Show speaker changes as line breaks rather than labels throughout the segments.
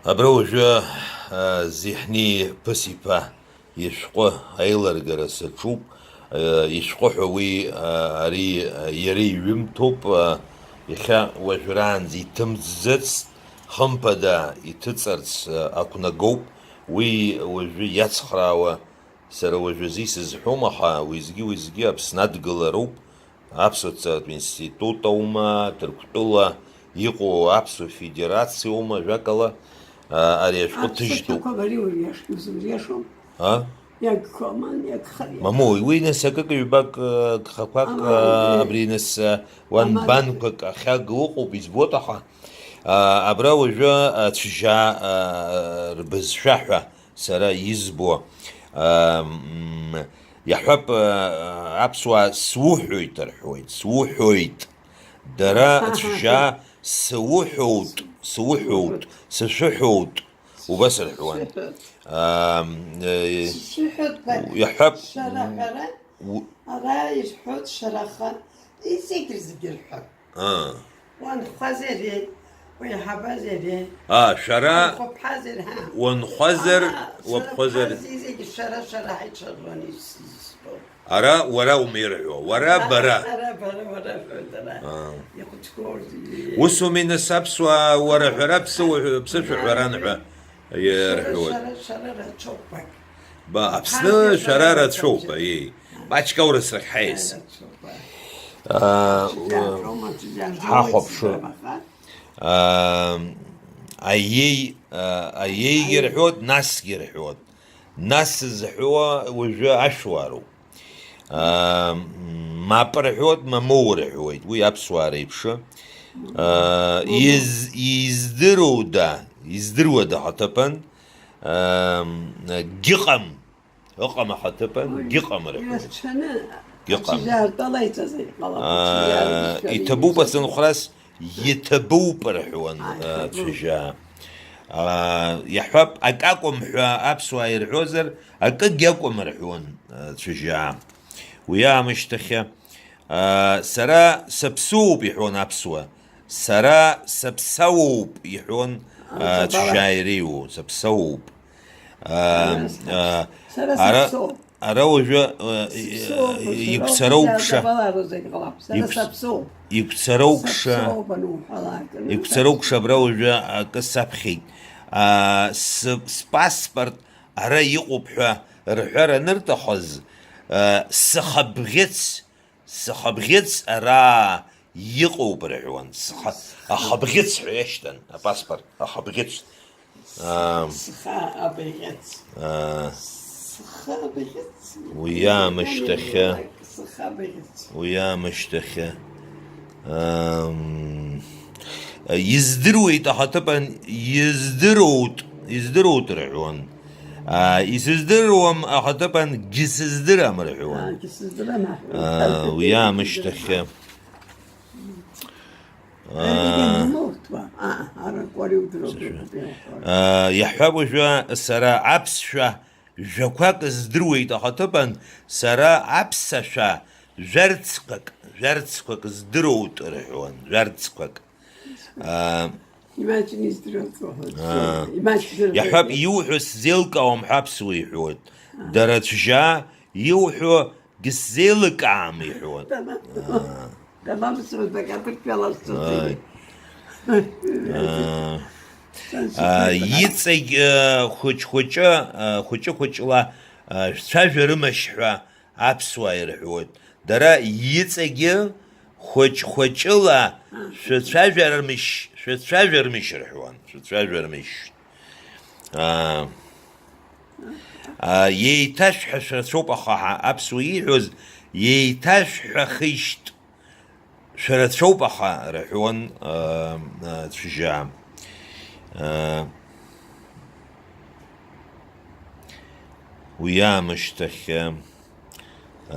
Аброужа зихни пасипа ишқо айларгара саҿуп ишқоҳәа уи ари иара иҩымҭоуп иахьа уажәраанӡа иҭымҵӡацт хымԥада иҭыҵарц ақәнагоуп уи уажәы иацхраауа сара уажәазы исызҳәом аха уеизгьы Аԥсны адгылароуп аԥсуа институт аума Ҭырқәтәыла иҟоу аԥсуа федерациа аума ажәакала ари ашәҟәы ҭыжьтәуп. Мамоу, уи нас акык-ҩбак гхақәак абри нас уанбанқәак ахьага ыҟоуп избоит аха абра уажәы цәжьа рбызшәа ҳәа сара избо иаҳҳәап аԥсуаа суҳәоит рҳәоит, суҳәоит, дара цәжьа сауҳәоут, сышәыҳәоут убас рҳәуан. Иаҳҳәап
ара ишҳәоит шараха изегьы рҳәап. Уанхәазари, уеиҳабазари,
шәара уанхәазар, уаԥхәазар. Ара уара умирҳәо, уара бара. Усуми нас аԥсуаа уара ҳәара ԥсышәаҳәаран ҳәа ирҳәоит. Аԥсны шәара рацәоуп, маҷк аурысрахь ҳаиас. Ҳахәаԥшы. Аиеигьы рҳәоит, насгьы рҳәоит. Нас зҳәуа уажәы ашәуаароуп. Мап рҳәоит, мамоу рҳәоит, уи аԥсуаа реиԥшы. Издыруада ҳаҭыԥан, гьыҟам, ыҟам аҳаҭыԥан, гьыҟам рҳәоит. Гьыҟам. Иҭабуп ацынхәрас, иҭабуп рҳәуан цәажьа. Иаҳҳәап, акакәым ҳәа аԥсуаа ирҳәозар, акыгьы акәым рҳәуан цәажьа. Уи аамышьҭахьы сара саԥсуоуп иҳәон аԥсуа, сара саԥсауоуп иҳәон цәажьа иреиуоу, саԥсауоуп. Ара уажәы игәцароукша абра уажәы акы саԥхьеит. Спаспорт ара иҟоуп ҳәа рҳәар анырҭахыз, схабӷьыц ара иҟоуп рҳәуан. Ахабӷьыц ҳәа иашьҭан апаспорт, ахабӷьыц. Уи аамышьҭахьы издыруеит аҳаҭыԥан, издыруут рҳәуан. Исыздыруам аҳаҭыԥан, гьсыздырам рҳәуан. Уи аамышьҭахьы иаҳҳәап уажәы сара аԥсшәа жәақәак здыруеит аҳаҭыԥан, сара аԥсашәа жәарцқәак здыруут рҳәуан, жәарцқәак. Иаҳҳәап, иуҳәо сзеилкаауам ҳәа аԥсуа иҳәоит. Дара цәжьа иуҳәо гьсзеилкаам иҳәоит. Иҵегь хәыҷы-хәыҷла шәцәажәарымашь ҳәа аԥсуаа ирҳәоит. Дара иҵегьы хәыҷ-хәыҷыла шәцәажәарымашь рҳәуан, шәцәажәарымашь. Еиҭашәҳәашәацәоуп аха аԥсуа ииҳәоз, еиҭашәҳәахишт шәарацәоуп аха рҳәуан цәжьа. Уи аамышьҭахьы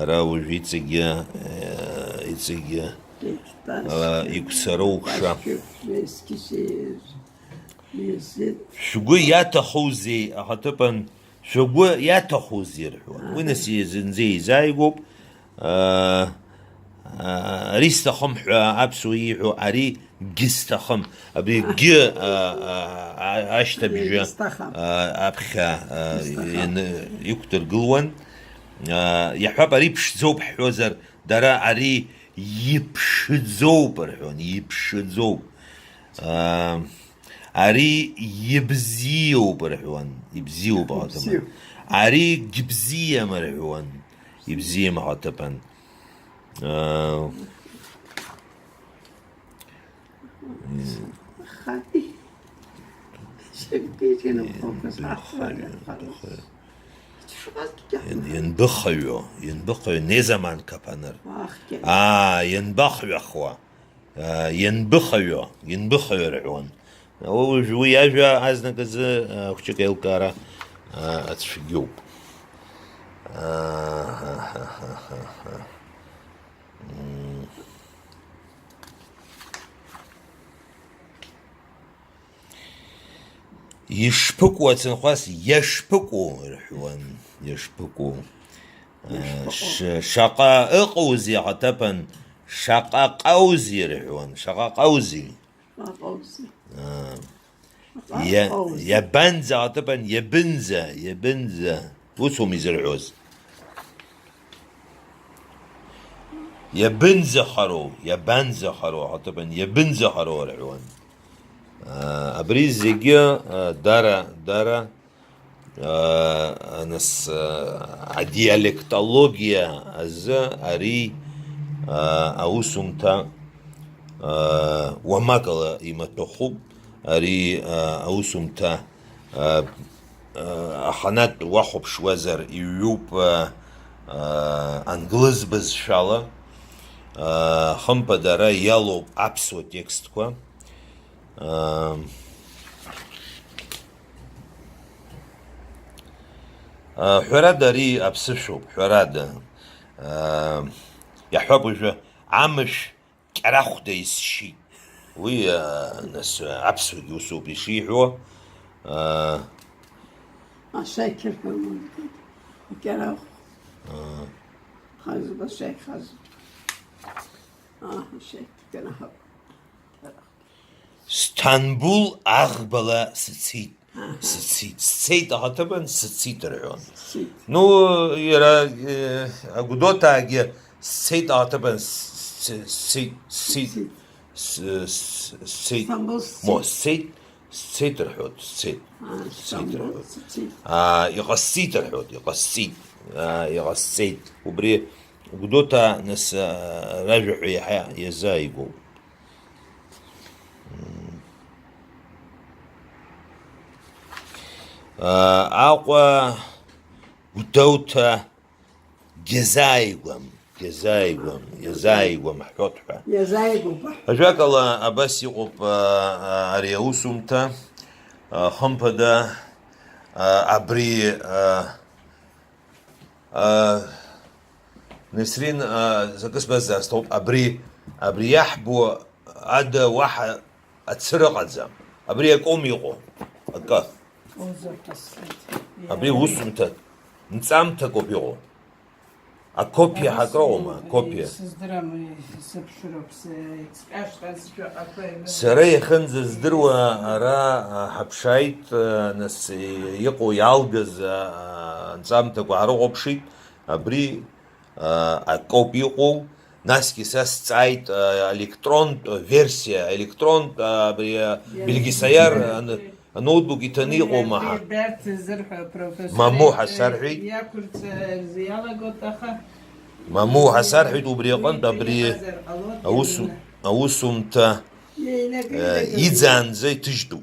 ара уажәы иҵегьы игәцароукша. Шәгәы иаҭахузеи аҳаҭыԥан, шәгәы иаҭахузеи рҳәуан. Уи нас зынӡа еизааигәоуп. Ари сҭахым ҳәа аԥсуа ииҳәо, ари جستخم أبري أشتبجة أبخا يكتر قلوان يحب أريبش زوب حوزر درا أري يبشد زوب رحون يبشد زوب أري يبزيو برحون يبزيو بعضهم أري جبزية مرحون يبزية معتبا ينبخيو نزمان كابانر ينبخيو أخوة ينبخيو رعون وجوي أجا أزنا كذا وشك الكارا أتشجوب يشبكوا تنخواس يشبكوا رحوان يشبكوا شقا قوزي عتبا شقا قوزي رحوان شقا قوزي يبنزا عتبا يبنزا وسهم يزرعوز يبنزا خرو عتبا يبنزا خرو رحوان أبريز زيجيا دارا ناس ديالكتولوجيا از أري أوسمتا وماكلا يمتخوب أري أوسمتا أخنات وحب شوازر يوب أنجلز بز شالا خمبا دارا يالو أبسو تكست كوا حراد ري أبسشوب حراد يحب وجه عمش كراخ ديسشي وي ناس أبسو يوسوب يشي هو
شاكر كراخ خازو بشاك خازو شاكر كراخ
اسطنبول أغبلا سيت هاتبن سيت رعون نو يرا أقدوتا أجي سيت هاتبن سيت مو سيت رحود سيت رحود يقصيت رحود يقصيت وبري أقدوتا ناس راجع يزايقو أقوى ودوتا جزايقوم حوطها أجاك الله أبس يقوب أريوسمتا خمبدا أبري نسرين زكس بس استوب أبري يحبو عدا واحد أتسرق الزام أبري يقوم يقوم أكاث أبري وسمتا نسامتا كوبيو أكوبيا حكروما كوبيا سري خنز زدروا را حبشايت نس يقو يالجز نسامتا كوارو بشي أبري أكوبيو ناسكي سايت إلكترون فيرسيا إلكترون بالجسيار نوتبوك يتنيقو معها مموحة سرحي مموحة سرحي وبريقان تبري أوسم تا يزان زي تجدو